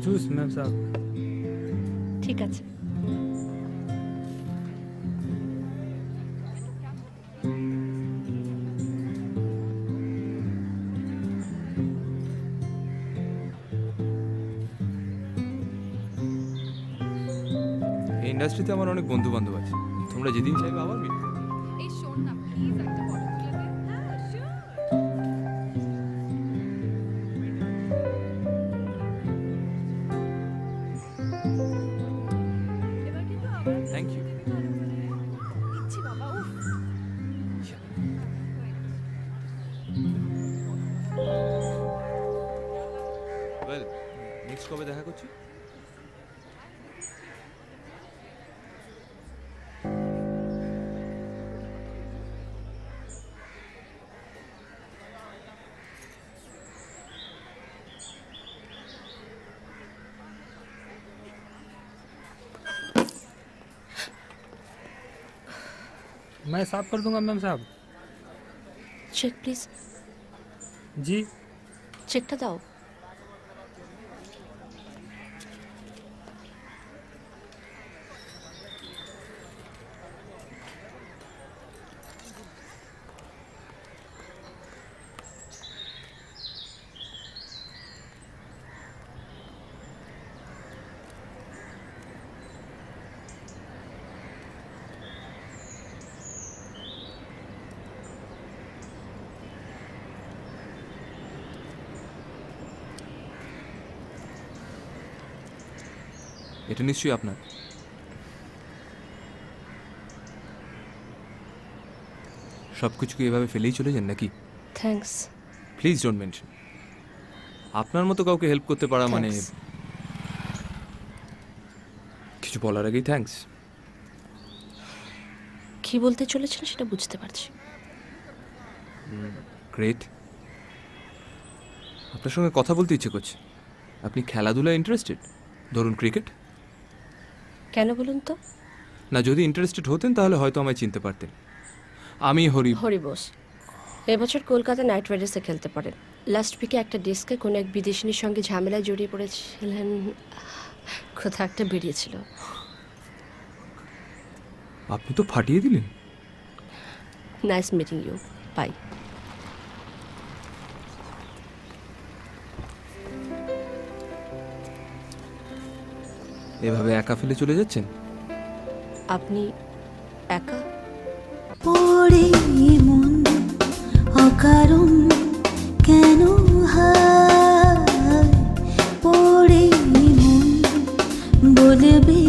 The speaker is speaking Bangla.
জুস ম্যাম সাহেব। ঠিক আছে। এই ইন্ডাস্ট্রিতে আমার অনেক বন্ধু বান্ধব আছে, তোমরা যেদিন চাইবে আবার মিট করো। এই শোন না প্লিজ একটা ফটো তুলে দে। হ্যাঁ শিওর। এবার কিন্তু আবার থ্যাংক ইউ। ভালো করে ইচ্ছি বাবা উফ। ওয়েল, নেক্সট কবে দেখা করছি? मैं साफ कर दूंगा मैम साहब। Check please. जी চেকটা দাও। এটা নিশ্চয়ই আপনার। সব কিছুকে এভাবে ফেলেই চলে যান নাকি? থ্যাঙ্কস। Please don't mention. আপনার মতো কাউকে হেল্প করতে পারা মানে Thanks. কিছু বলার আগেই থ্যাঙ্কস। কি বলতে চলেছেন সেটা বুঝতে পারছি। গ্রেট। আপনার সঙ্গে কথা বলতে ইচ্ছে করছে। আপনি খেলাধুলায় ইন্টারেস্টেড? ধরুন ক্রিকেট। কেন বলুন তো? না, যদি ইন্টারেস্টেড হতেন তাহলে হয়তো আমায় চিনতে পারতেন। আমি হরি। হরি বোস এবছর কলকাতা নাইট রাইডার্সে খেলতে পারেন। লাস্ট উইকে একটা ডেস্কে কোনো এক বিদেশিনীর সঙ্গে ঝামেলায় জড়িয়ে পড়েছিলেন, কোথাও একটা বেরিয়েছিল। আপনি তো ফাটিয়ে দিলেন। Nice meeting you, bye. এভাবে একা ফেলে চলে যাচ্ছেন? আপনি একা? পড়ে মন অকারণ কেন হায়, পড়ে মন বলবে